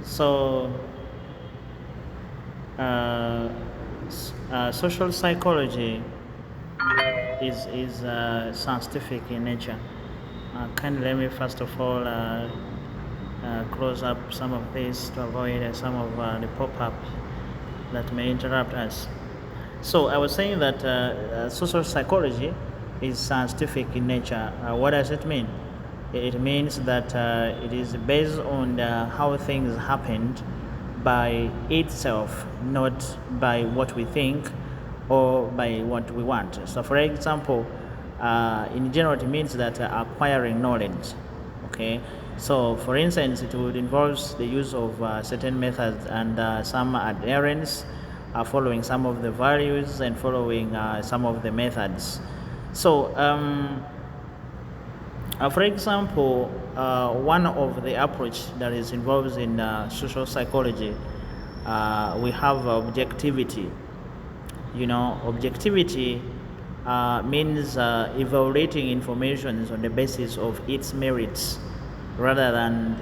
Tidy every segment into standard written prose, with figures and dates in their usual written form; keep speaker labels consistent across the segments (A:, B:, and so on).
A: So, social psychology is scientific in nature. Kindly let me first of all close up some of this to avoid some of the pop-up that may interrupt us. So I was saying that social psychology is scientific in nature. What does it mean? It means that it is based on how things happened by itself, not by what we think or by what we want. So, for example, in general, it means that acquiring knowledge. Okay, so for instance, it would involve the use of certain methods and some adherence, following some of the values and following some of the methods. So, for example, one of the approach that is involved in social psychology, we have objectivity. Objectivity means evaluating information on the basis of its merits rather than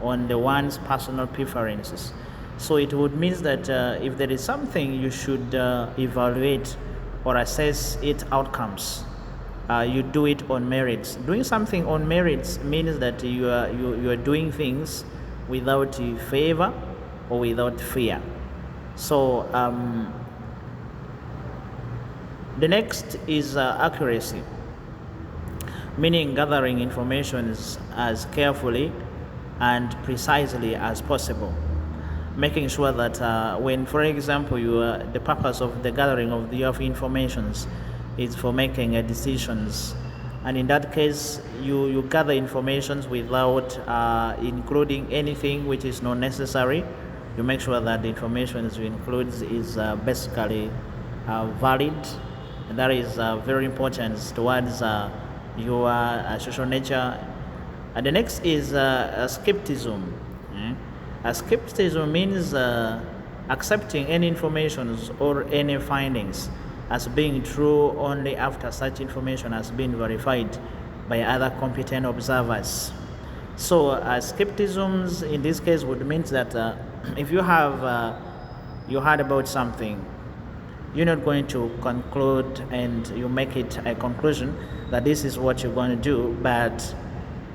A: on the one's personal preferences. So it would mean that if there is something, you should evaluate or assess its outcomes. You do it on merits. Doing something on merits means that you are doing things without favor or without fear. So the next is accuracy, meaning gathering information as carefully and precisely as possible, making sure that when, for example, the purpose of the gathering of your informations is for making decisions, and in that case you gather informations without including anything which is not necessary. You make sure that the information you include is basically valid, and that is very important towards your social nature. And the next is skepticism. Skepticism means accepting any information or any findings as being true only after such information has been verified by other competent observers. So skepticism in this case would mean that if you have you heard about something, you're not going to conclude and you make it a conclusion that this is what you're going to do, but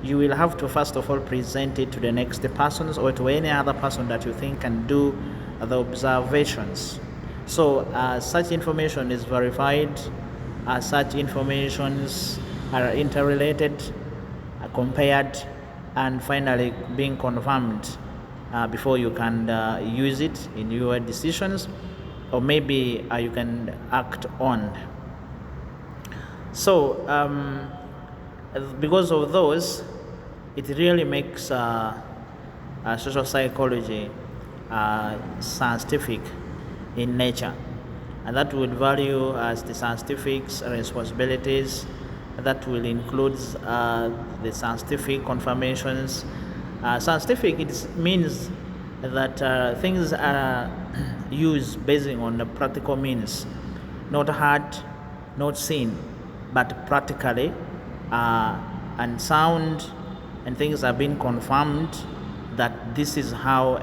A: you will have to first of all present it to the next persons or to any other person that you think can do the observations. So such information is verified, such informations are interrelated, compared, and finally being confirmed before you can use it in your decisions, or maybe you can act on. So because of those, it really makes social psychology scientific in nature, and that would value as the scientific responsibilities. That will include the scientific confirmations. Scientific, it means that things are used based on the practical means, not heard, not seen, but practically and sound, and things are being confirmed that this is how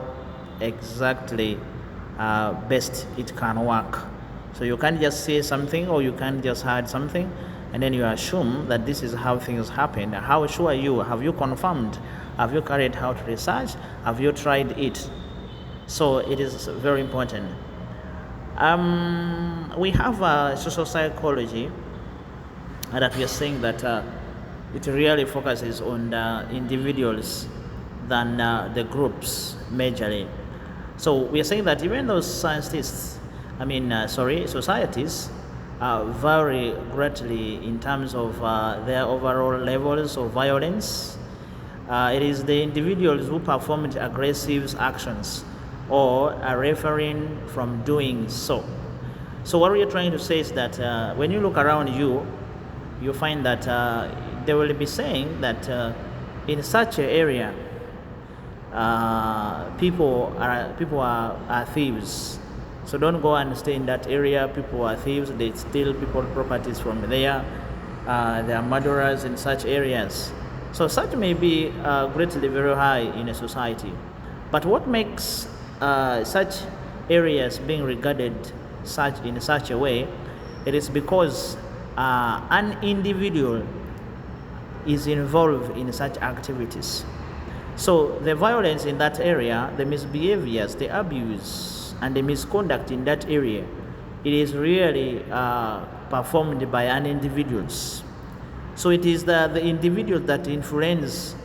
A: exactly best it can work. So you can't just say something or you can't just heard something and then you assume that this is how things happen. How sure are you? Have you confirmed? Have you carried out research? Have you tried it? So it is very important. We have social psychology that we are saying that it really focuses on the individuals than the groups majorly. So we are saying that even though societies vary greatly in terms of their overall levels of violence, it is the individuals who performed aggressive actions or are refraining from doing so. So what we are trying to say is that when you look around you, you find that they will be saying that in such an area, people are thieves. So don't go and stay in that area. People are thieves. They steal people's properties from there. They are murderers in such areas. So such may be greatly very high in a society. But what makes such areas being regarded in such a way, it is because an individual is involved in such activities. So the violence in that area, the misbehaviors, the abuse, and the misconduct in that area, it is really performed by an individuals. So it is the individual that influence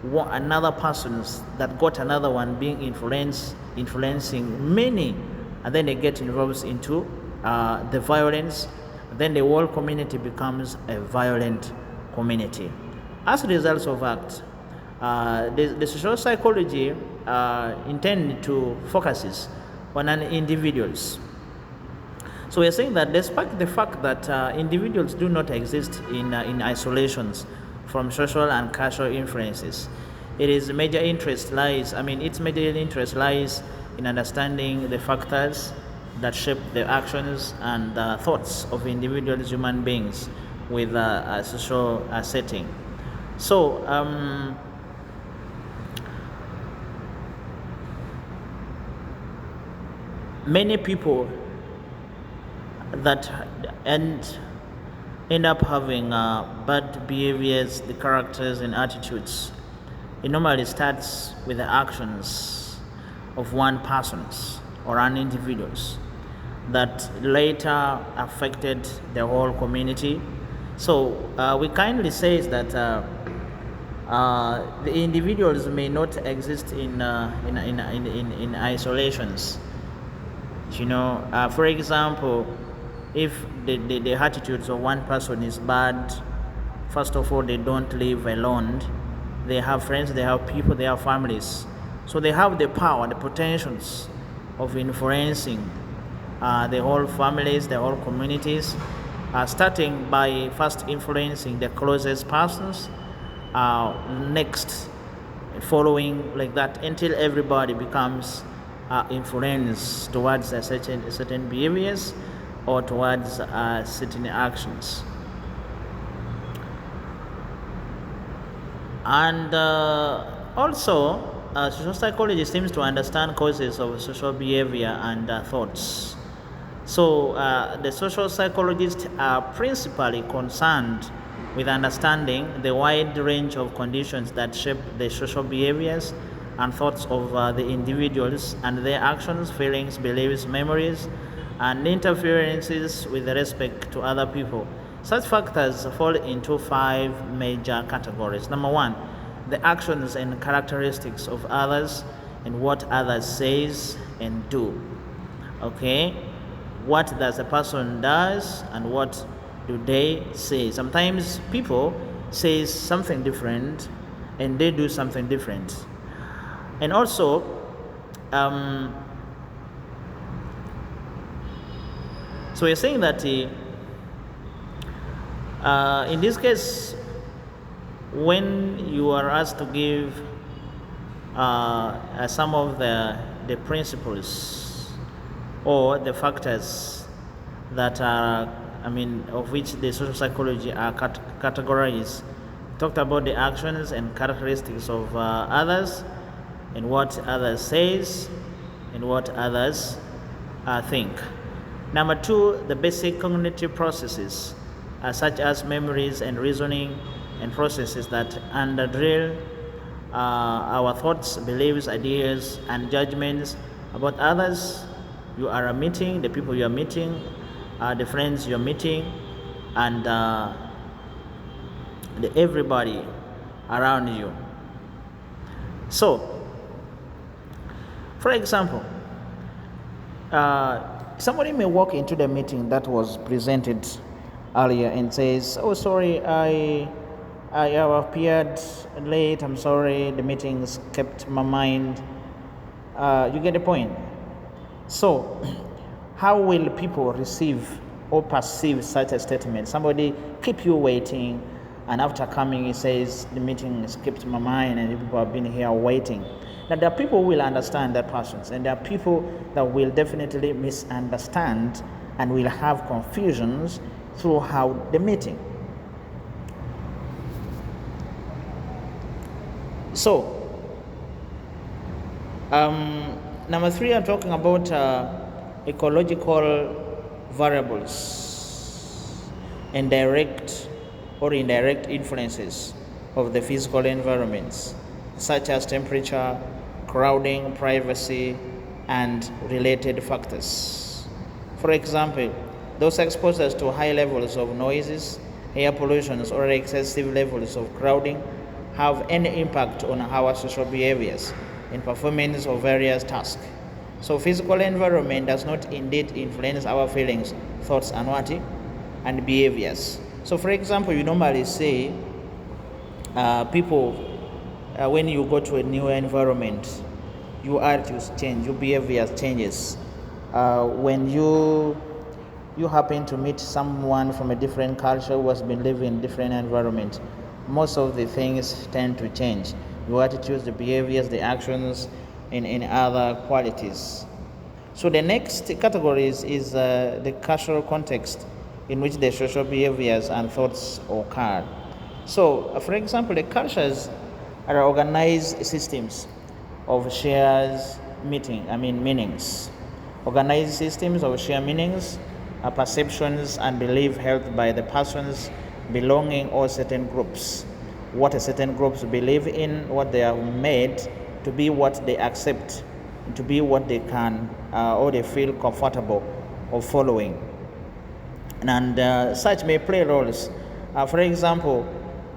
A: another persons that got another one being influencing many, and then they get involved into the violence. Then the whole community becomes a violent community. As a result of that, the social psychology intend to focuses on an individuals. So we're saying that despite the fact that individuals do not exist in isolations from social and cultural influences, its major interest lies in understanding the factors that shape the actions and thoughts of individuals, human beings, with a social setting. So many people that end up having bad behaviors, the characters and attitudes, it normally starts with the actions of one person's or an individual's that later affected the whole community. So we kindly say that the individuals may not exist in isolations. For example, if the attitudes of one person is bad, first of all, they don't live alone. They have friends, they have people, they have families. So they have the power, the potentials of influencing the whole families, the whole communities, starting by first influencing the closest persons, next following like that until everybody becomes influenced towards certain behaviors or towards certain actions. And also, social psychology seems to understand causes of social behavior and thoughts. So the social psychologists are principally concerned with understanding the wide range of conditions that shape the social behaviors and thoughts of the individuals and their actions, feelings, beliefs, memories, and interferences with respect to other people. Such factors fall into 5 major categories. Number 1, the actions and characteristics of others and what others says and do. Okay, what does a person does and what do they say? Sometimes people say something different and they do something different. And also, so we're saying that in this case, when you are asked to give some of the principles or the factors that are, of which the social psychology are categorized, talked about the actions and characteristics of others and what others says and what others think. Number 2, the basic cognitive processes such as memories and reasoning and processes that underdrill our thoughts, beliefs, ideas, and judgments about others you are meeting, the people you are meeting, the friends you are meeting, and everybody around you. So, for example, somebody may walk into the meeting that was presented earlier and says, "Oh, sorry, I have appeared late. I'm sorry, the meeting kept my mind." You get the point? So, how will people receive or perceive such a statement? Somebody keep you waiting, and after coming, he says, "The meeting skipped my mind, and people have been here waiting." Now, there are people who will understand that person, and there are people that will definitely misunderstand and will have confusions throughout the meeting. So, Number three, I'm talking about ecological variables and direct or indirect influences of the physical environments, such as temperature, crowding, privacy, and related factors. For example, those exposed to high levels of noises, air pollution, or excessive levels of crowding have any impact on our social behaviors in performance of various tasks. So physical environment does not indeed influence our feelings, thoughts, and behaviors. So for example, you normally say people, when you go to a new environment, your attitudes change, your behavior changes. When you happen to meet someone from a different culture who has been living in a different environment, most of the things tend to change. Your attitudes, the behaviors, the actions, in other qualities. So the next category is the cultural context in which the social behaviors and thoughts occur. So, for example, the cultures are organized systems of shares meanings. Organized systems of shared meanings, perceptions, and belief held by the persons belonging or certain groups. What a certain groups believe in, what they are made to be, what they accept, to be what they can or they feel comfortable of following. And such may play roles. For example,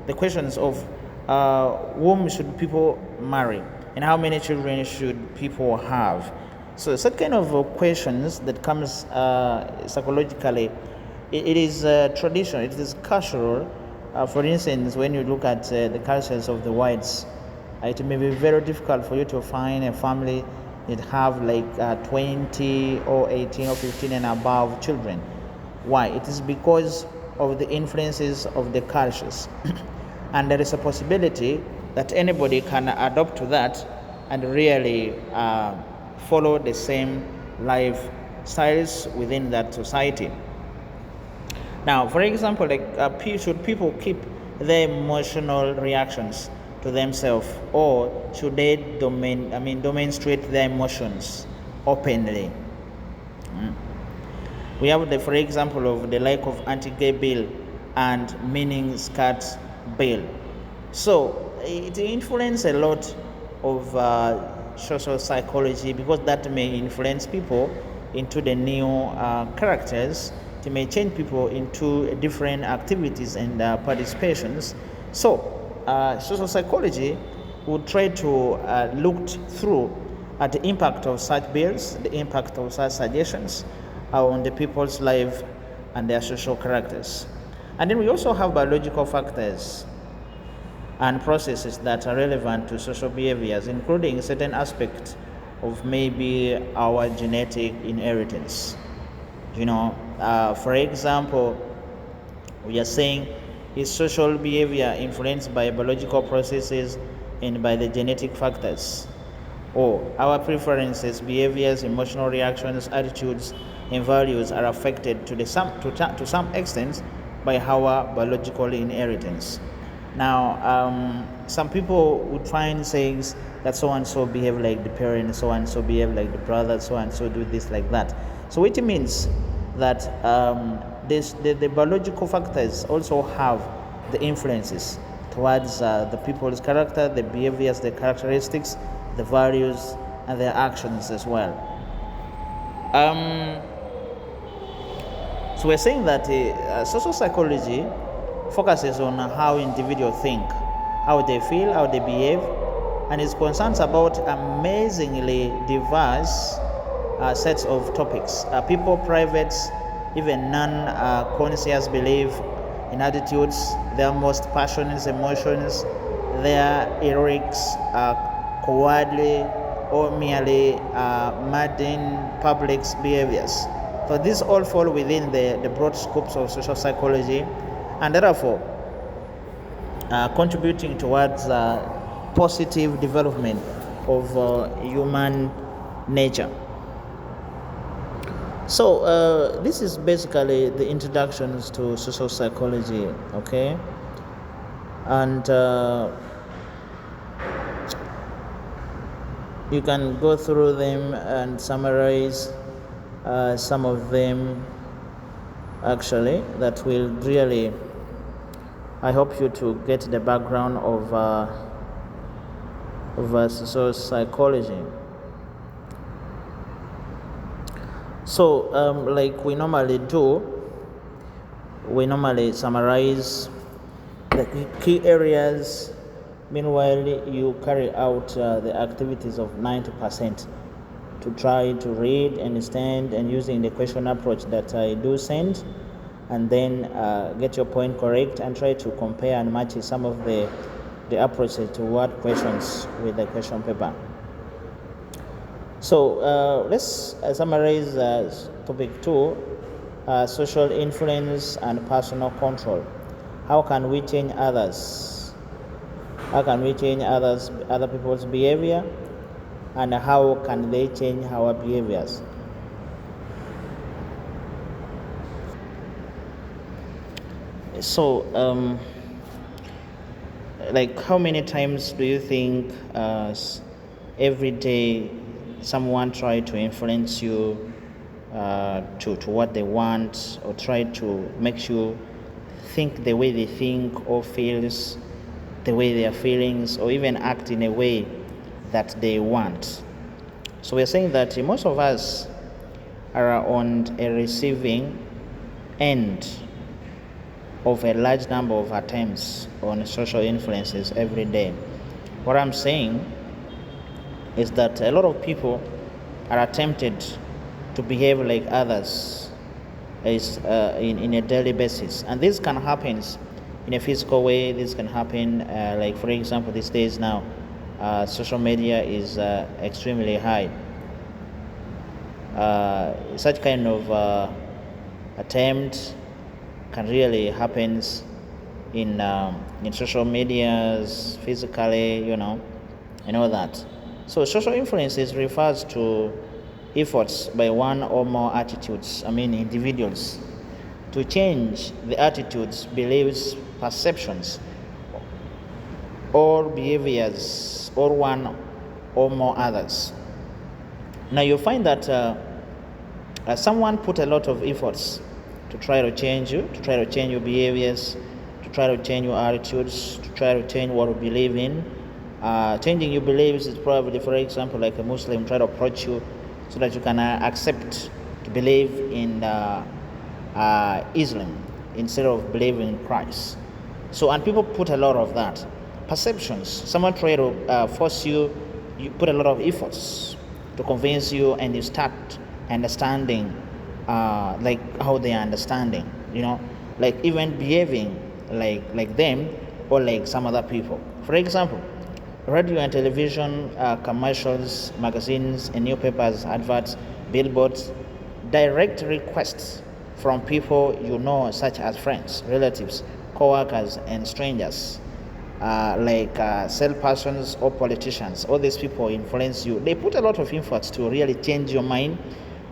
A: the questions of whom should people marry and how many children should people have. So such kind of questions that comes psychologically, it is traditional, it is cultural. For instance, when you look at the cultures of the whites, it may be very difficult for you to find a family that have like 20 or 18 or 15 and above children. Why? It is because of the influences of the cultures. And there is a possibility that anybody can adopt to that and really follow the same lifestyles within that society. Now, for example, should people keep their emotional reactions to themselves, or should they demonstrate their emotions openly? We have for example, of the like of anti-gay bill and meaning skirt bill. So it influences a lot of social psychology, because that may influence people into the new characters. It may change people into different activities and participations. So social psychology would try to look through at the impact of such bills, the impact of such suggestions on the people's life and their social characters. And then we also have biological factors and processes that are relevant to social behaviors, including certain aspects of maybe our genetic inheritance. For example, we are saying, is social behavior influenced by biological processes and by the genetic factors? Or our preferences, behaviors, emotional reactions, attitudes, and values are affected to some extent by our biological inheritance. Now, some people would find sayings that so and so behave like the parent, so and so behave like the brother, so and so do this like that. So it means that the biological factors also have the influences towards the people's character, the behaviors, the characteristics, the values, and their actions as well. So we're saying that social psychology focuses on how individuals think, how they feel, how they behave, and is concerned about amazingly diverse sets of topics. People, privates, even non-conscious belief in attitudes, their most passionate emotions, their heroics, cowardly, or merely mundane public's behaviors. So these all fall within the broad scopes of social psychology, and therefore contributing towards positive development of human nature. So this is basically the introductions to social psychology, okay? And You can go through them and summarize some of them, actually, that will really, I hope you to get the background of social psychology. So, like we normally do, we normally summarize the key areas. Meanwhile, you carry out the activities of 90% to try to read, understand, and using the question approach that I do send, and then get your point correct and try to compare and match some of the approaches to what questions with the question paper. So let's summarize topic 2, social influence and personal control. How can we change others? How can we change other people's behavior? And how can they change our behaviors? So, like, how many times do you think every day someone try to influence you to what they want, or try to make you think the way they think, or feels the way they are feelings, or even act in a way that they want? So we're saying that most of us are on a receiving end of a large number of attempts on social influences every day. What I'm saying is that a lot of people are attempted to behave like others in a daily basis, and this can happen in a physical way. This can happen, like for example, these days now, social media is extremely high. Such kind of attempt can really happen in social medias, physically, and all that. So social influences refers to efforts by one or more individuals, to change the attitudes, beliefs, perceptions, or behaviors, or one or more others. Now you find that someone put a lot of efforts to try to change you, to try to change your behaviors, to try to change your attitudes, to try to change what you believe in. Changing your beliefs is probably, for example, like a Muslim try to approach you so that you can accept to believe in Islam instead of believing in Christ. So, and people put a lot of that. Perceptions, someone try to force you, you put a lot of efforts to convince you, and you start understanding like how they are understanding, like even behaving like them, or like some other people. For example, radio and television commercials, magazines and newspapers, adverts, billboards, direct requests from people such as friends, relatives, co-workers and strangers, like salespersons or politicians. All these people influence you. They put a lot of efforts to really change your mind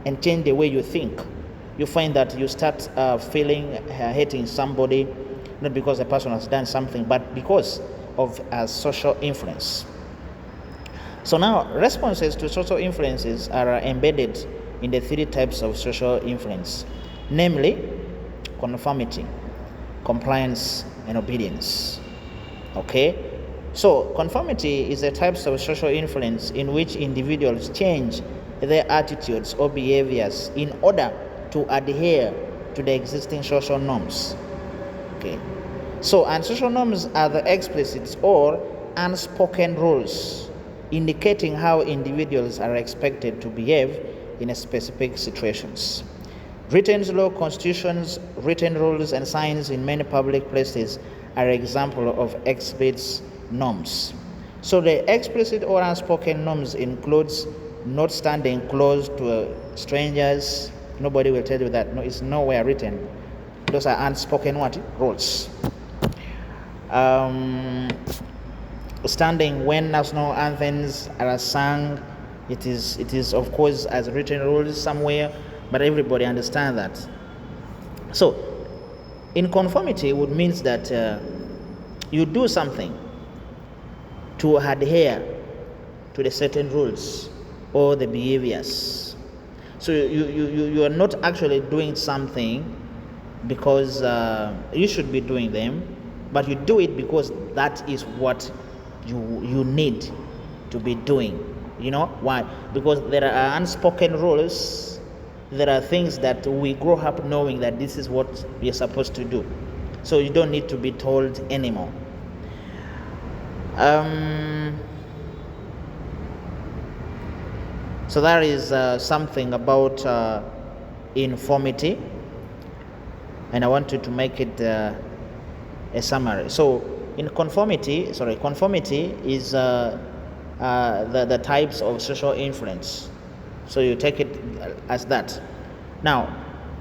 A: and change the way you think. You find that you start hating somebody, not because the person has done something, but because of social influence. So now, responses to social influences are embedded in the 3 types of social influence, namely conformity, compliance, and obedience. Okay? So, conformity is a type of social influence in which individuals change their attitudes or behaviors in order to adhere to the existing social norms. Okay. So, and social norms are the explicit or unspoken rules indicating how individuals are expected to behave in specific situations. Written law, constitutions, written rules, and signs in many public places are examples of explicit norms. So the explicit or unspoken norms includes not standing close to strangers. Nobody will tell you that. No, it's nowhere written. Those are unspoken rules. Standing when national anthems are sung, it is of course as written rules somewhere, but everybody understands that. So, in conformity would means that you do something to adhere to the certain rules or the behaviors. So you are not actually doing something because you should be doing them, but you do it because that is what you need to be doing. You know why? Because there are unspoken rules. There are things that we grow up knowing that this is what we are supposed to do. So you don't need to be told anymore. So that is something about informity, and I wanted to make it a summary. So conformity is the types of social influence. So you take it as that. Now,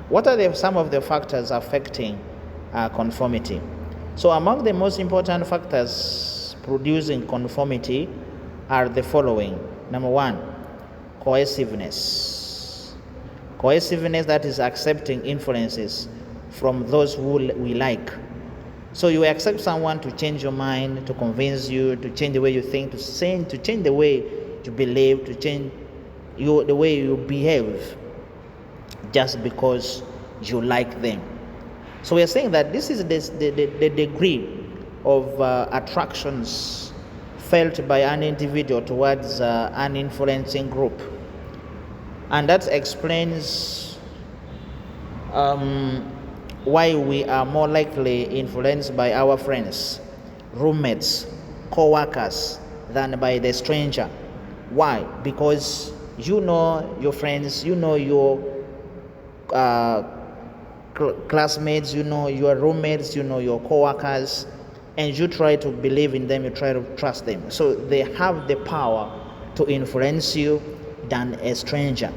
A: what are some of the factors affecting conformity? So among the most important factors producing conformity are the following. Number one, cohesiveness. Cohesiveness, that is accepting influences from those who we like. So you accept someone to change your mind, to convince you, to change the way you think, to change the way you believe, to change the way you behave, just because you like them. So we are saying that this is the degree of attractions felt by an individual towards an influencing group. And that explains why we are more likely influenced by our friends, roommates, co-workers than by the stranger. Why? Because you know your friends, you know your classmates, you know your roommates, you know your co-workers, and you try to believe in them, you try to trust them. So they have the power to influence you than a stranger.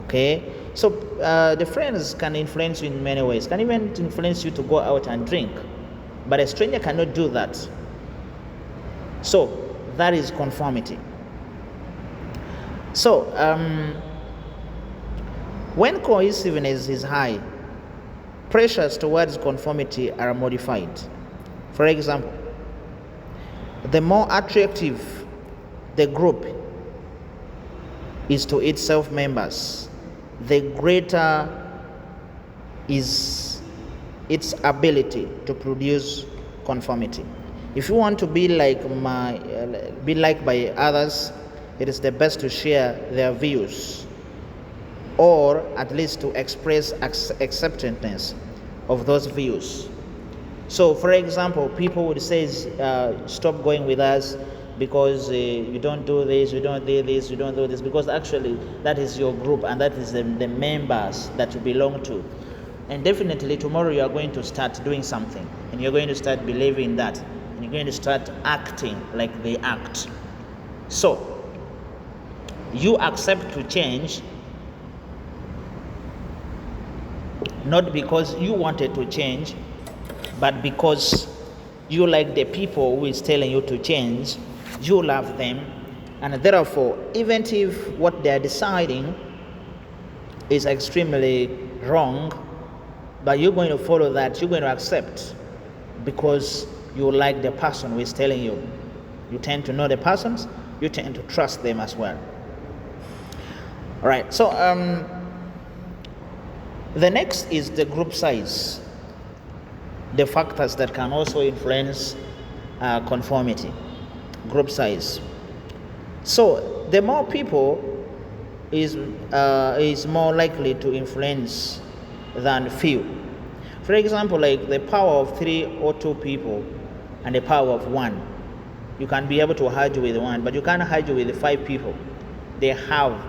A: Okay? So the friends can influence you in many ways, can even influence you to go out and drink, but a stranger cannot do that. So that is conformity. So when cohesiveness is high, pressures towards conformity are modified. For example, the more attractive the group is to its self-members, the greater is its ability to produce conformity. If you want to be liked by others, it is the best to share their views, or at least to express acceptance of those views. So, for example, people would say, stop going with us because you don't do this, you don't do this, you don't do this, because actually that is your group and that is the members that you belong to. And definitely tomorrow you are going to start doing something, and you're going to start believing that, and you're going to start acting like they act. So, you accept to change, not because you wanted to change, but because you like the people who is telling you to change, you love them, and therefore, even if what they are deciding is extremely wrong, but you're going to follow that, you're going to accept because you like the person who is telling you. You tend to know the persons, you tend to trust them as well. All right, so the next is the group size, the factors that can also influence conformity. Group size. So the more people is more likely to influence than few. For example, like the power of 3 or 2 people and the power of 1. You can be able to argue with 1, but you can't argue with the 5 people. They have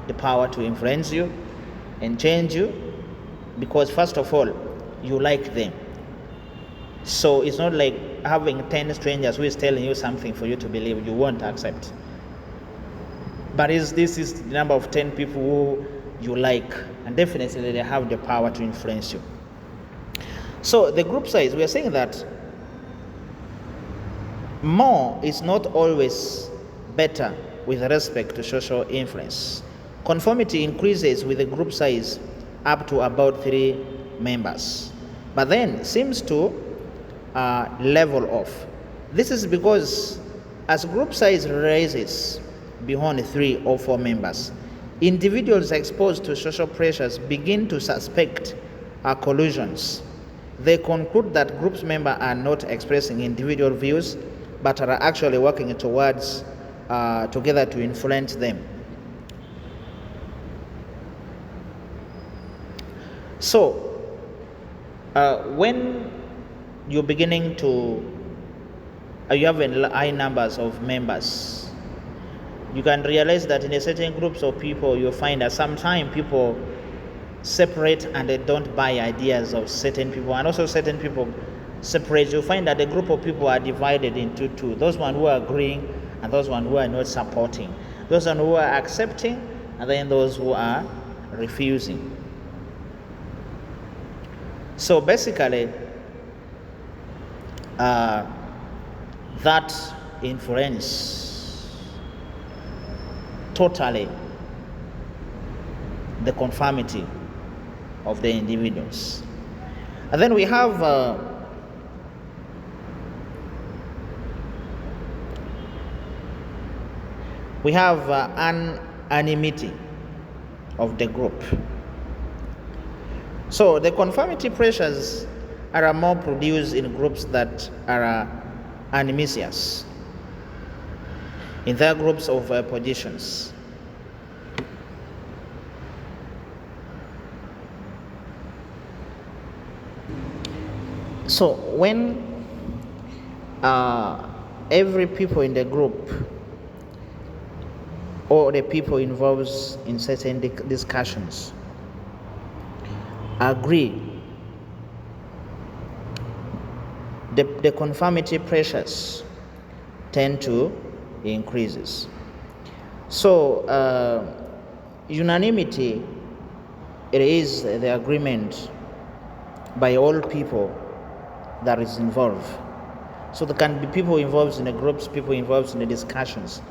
A: the power to influence you and change you because, first of all, you like them. So it's not like having 10 strangers who is telling you something for you to believe, you won't accept. But this is the number of 10 people who you like, and definitely they have the power to influence you. So the group size, we are saying that more is not always better with respect to social influence. Conformity increases with the group size up to about 3 members, but then seems to level off. This is because As group size rises beyond 3 or 4 members, individuals exposed to social pressures begin to suspect collusions. They conclude that group members are not expressing individual views, but are actually working towards together to influence them. So, when you're beginning to, you have high numbers of members, you can realize that in a certain groups of people, you'll find that sometimes people separate and they don't buy ideas of certain people, and also certain people separate. You'll find that the group of people are divided into two: those one who are agreeing and those one who are not supporting, those one who are accepting and then those who are refusing. So basically, that influence totally the conformity of the individuals. And then we have anonymity of the group. So the conformity pressures are more produced in groups that are anonymous in their groups of positions. So when every people in the group or the people involved in certain discussions agree, the conformity pressures tend to increases. So unanimity, it is the agreement by all people that is involved. So there can be people involved in the groups, people involved in the discussions,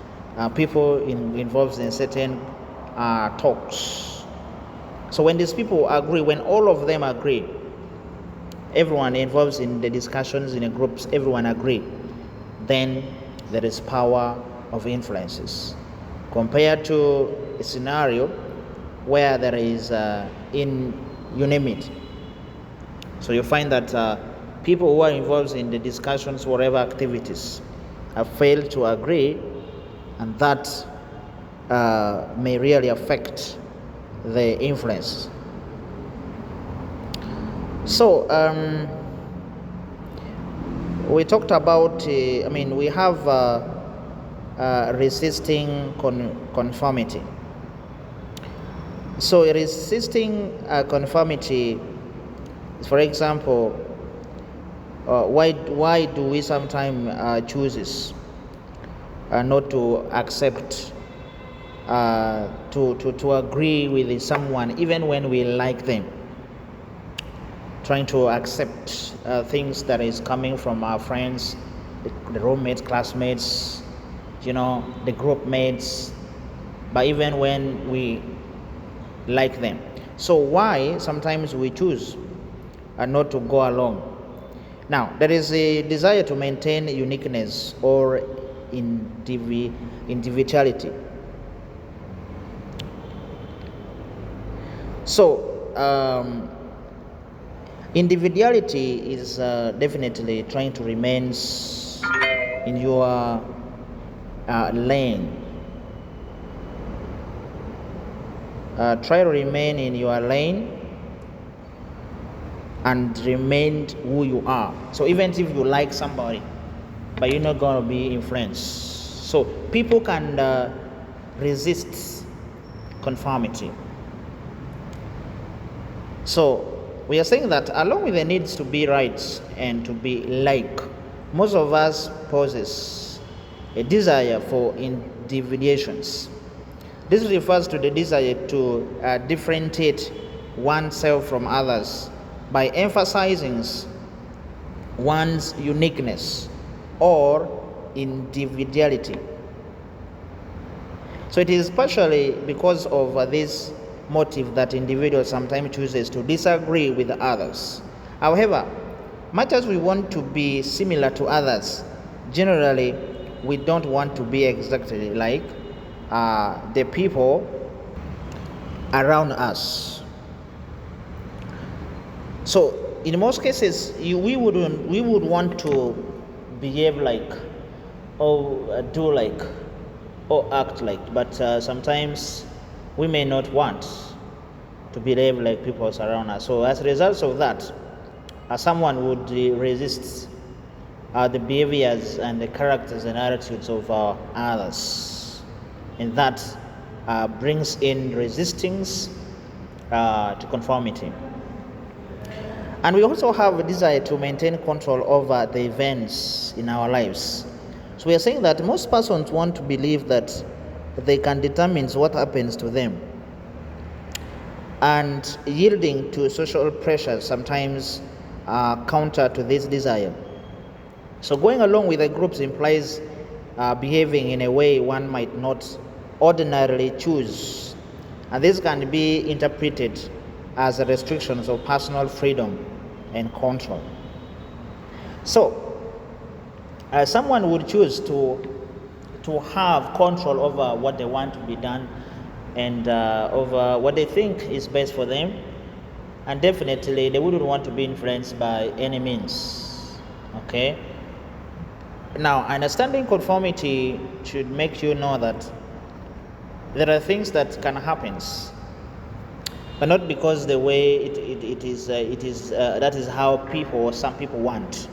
A: people involved in certain talks. So when these people agree, when all of them agree, everyone involved in the discussions in the groups, everyone agree, then there is power of influences. Compared to a scenario where there is unanimity. So you find that people who are involved in the discussions, whatever activities, have failed to agree, and that may really affect the influence. So we talked about, we have resisting conformity. So resisting conformity, for example, why do we sometimes choose not to accept, to agree with someone even when we like them, trying to accept things that is coming from our friends, the roommates, classmates, the group mates, but even when we like them. So why sometimes we choose not to go along? Now, there is a desire to maintain uniqueness or individuality. So, individuality is definitely trying to remain in your lane. Try to remain in your lane and remain who you are. So even if you like somebody, but you're not going to be influenced. So people can resist conformity. So we are saying that along with the needs to be right and to be like, most of us possess a desire for individuations. This refers to the desire to differentiate oneself from others by emphasizing one's uniqueness or individuality. So it is partially because of this motive that individuals sometimes chooses to disagree with others. However, much as we want to be similar to others, generally we don't want to be exactly like the people around us. So in most cases, we would want to behave like, or do like, or act like, but sometimes we may not want to behave like people around us. So as a result of that, someone would resist the behaviors and the characters and attitudes of others, and that brings in resistance to conformity. And we also have a desire to maintain control over the events in our lives. So we are saying that most persons want to believe that they can determine what happens to them, and yielding to social pressures sometimes counter to this desire. So going along with the groups implies behaving in a way one might not ordinarily choose, and this can be interpreted as restrictions of personal freedom and control. So someone would choose to have control over what they want to be done, and over what they think is best for them, and definitely they wouldn't want to be influenced by any means. Okay, now understanding conformity should make you know that there are things that can happen, but not because the way it is that is how some people want.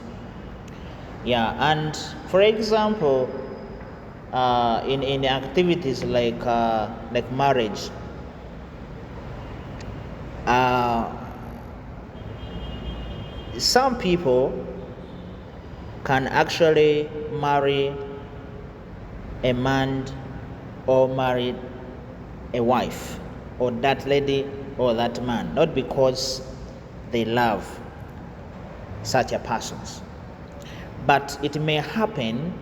A: Yeah, and for example, in activities like marriage, some people can actually marry a man or marry a wife, or that lady or that man, not because they love such a person, but it may happen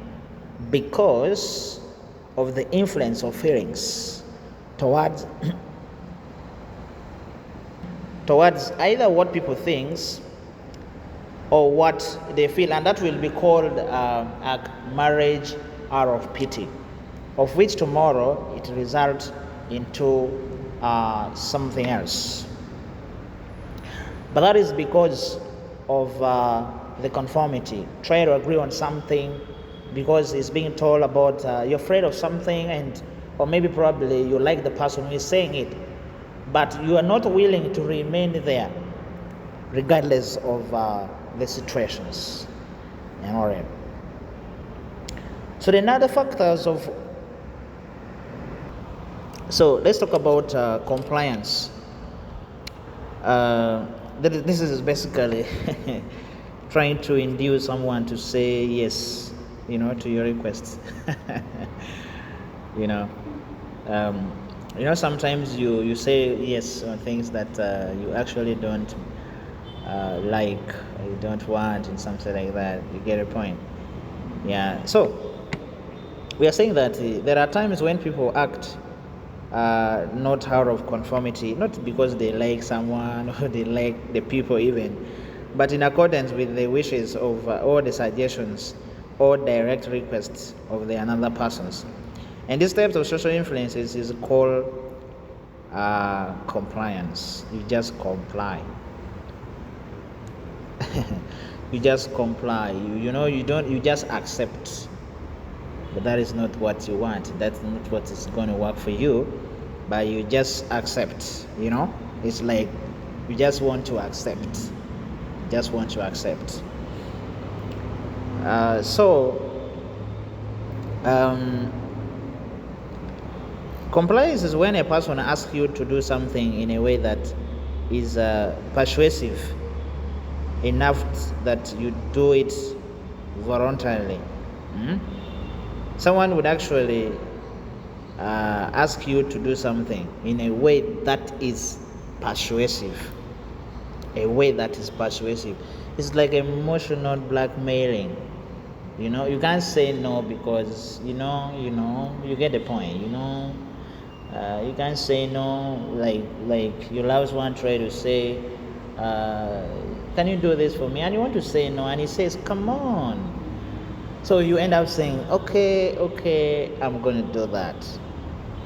A: because of the influence of feelings towards either what people think or what they feel, and that will be called a marriage hour of pity, of which tomorrow it results into something else. But that is because of the conformity. Try to agree on something because it's being told about, you're afraid of something, and or maybe probably you like the person who is saying it, but you are not willing to remain there regardless of the situations. All right. So the other factors of, so let's talk about compliance. This is basically trying to induce someone to say yes, to your request. Sometimes you say yes on things that you actually don't like, you don't want, and something like that. You get a point. Yeah. So we are saying that there are times when people act not out of conformity, not because they like someone or they like the people even, but in accordance with the wishes of or the suggestions or direct requests of the another persons. And these types of social influences is called compliance. You just comply. You just comply. You just accept. But that is not what you want. That's not what is going to work for you. But you just accept. It's like you just want to accept. Just want to accept. Compliance is when a person asks you to do something in a way that is persuasive enough that you do it voluntarily. Someone would actually ask you to do something in a way that is persuasive. A way that is persuasive. It's like emotional blackmailing. You can't say no because you get the point. You can't say no like your loved one try to say, can you do this for me? And you want to say no, and he says, come on. So you end up saying, okay, I'm going to do that.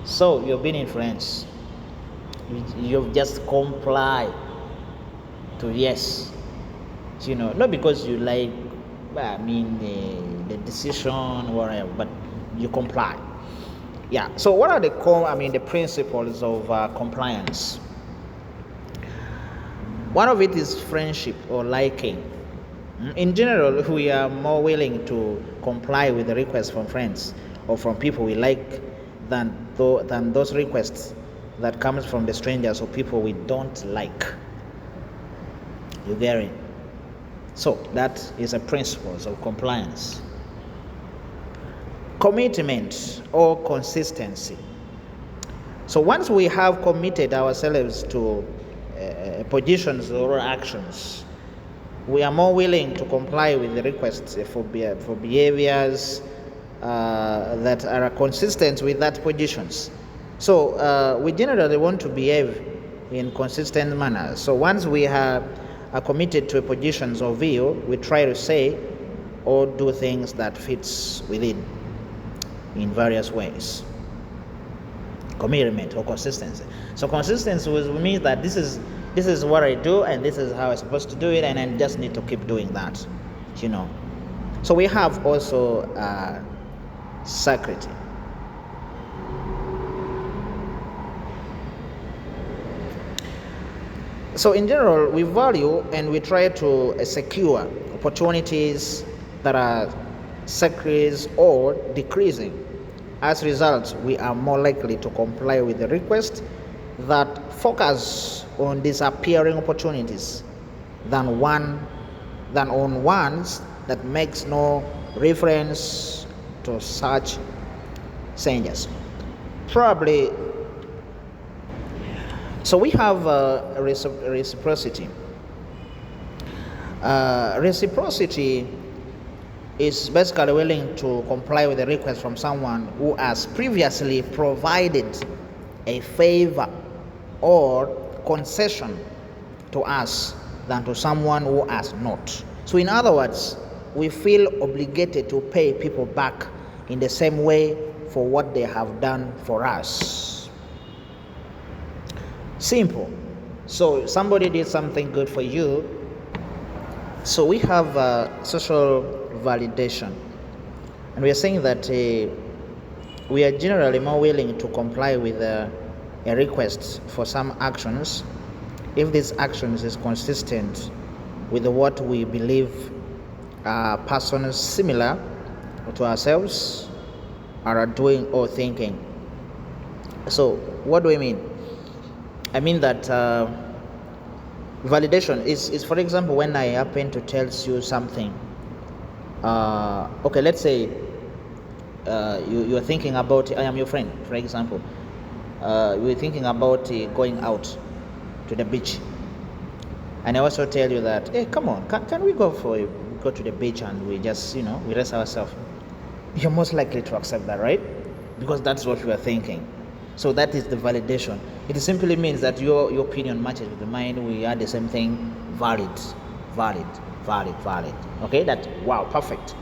A: So you've been influenced. You've just comply to yes. Not because you like, the decision or whatever, but you comply. Yeah. So what are the principles of compliance? One of it is friendship or liking. In general, we are more willing to comply with the requests from friends or from people we like than those requests that comes from the strangers or people we don't like. You get it? So that is a principle of compliance. Commitment or consistency. So once we have committed ourselves to positions or actions, we are more willing to comply with the requests for behaviors that are consistent with that positions. So we generally want to behave in consistent manner. So once we are committed to a positions of view, we try to say or do things that fits within in various ways. Commitment or consistency. So consistency means that this is what I do and this is how I'm supposed to do it, and I just need to keep doing that. So we have also security. So in general, we value and we try to secure opportunities that are decreasing or decreasing. As a result, we are more likely to comply with the request that focus on disappearing opportunities than on ones that makes no reference to such changes. Probably. So we have reciprocity. Reciprocity is basically willing to comply with the request from someone who has previously provided a favor or concession to us than to someone who has not. So in other words, we feel obligated to pay people back in the same way for what they have done for us. Simple. So somebody did something good for you. So we have social validation, and we are saying that we are generally more willing to comply with a request for some actions if this actions is consistent with what we believe persons similar to ourselves are doing or thinking. So what do I mean? I mean that validation is, for example, when I happen to tell you something. Okay, let's say you're thinking about, I am your friend, for example. You're thinking about going out to the beach. And I also tell you that, hey, come on, can we go to the beach and we just, we rest ourselves? You're most likely to accept that, right? Because that's what you are thinking. So that is the validation. It simply means that your opinion matches with mine. We are the same thing. Valid. Okay, that, wow, perfect.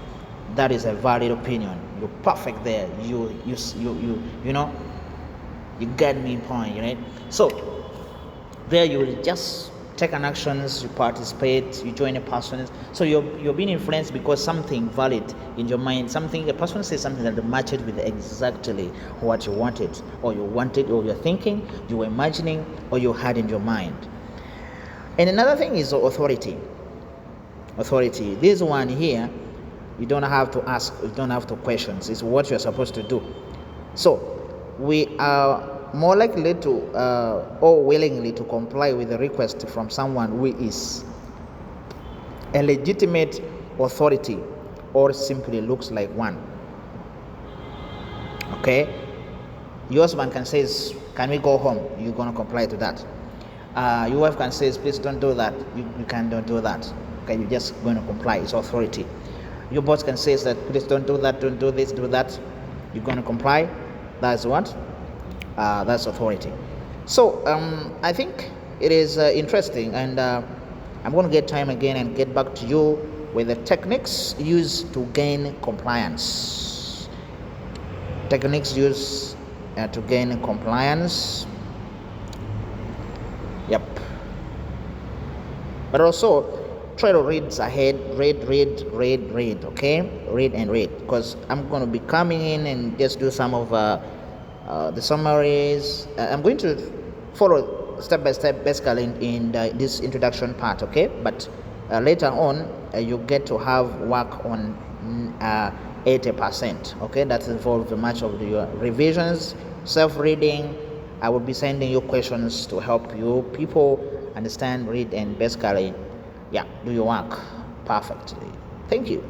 A: That is a valid opinion. You're perfect there. You get me point, right? So there you will just take an actions, you participate, you join a person. So you're being influenced because something valid in your mind, a person says something that matches with exactly what you wanted, or you're thinking, you were imagining, or you had in your mind. And another thing is authority. This one here, you don't have to ask, you don't have to question. It's what you're supposed to do. So we are more likely to or willingly to comply with the request from someone who is a legitimate authority or simply looks like one. Okay, your husband can say, can we go home? You're going to comply to that. Your wife can say, please don't do that. You don't do that. Okay, you're just going to comply. It's authority. Your boss can say that, please don't do that, don't do this, do that. You're going to comply. That's what? That's authority. So I think it is interesting, and I'm going to get time again and get back to you with the techniques used to gain compliance. Techniques used to gain compliance. Yep. But also try to read ahead, read, okay? Read and read, because I'm going to be coming in and just do some of the summaries. I'm going to follow step by step basically in this introduction part, okay? But later on, you get to have work on 80%, okay? That involves much of your revisions, self-reading. I will be sending you questions to help you people understand, read, and basically, yeah, do your work perfectly. Thank you.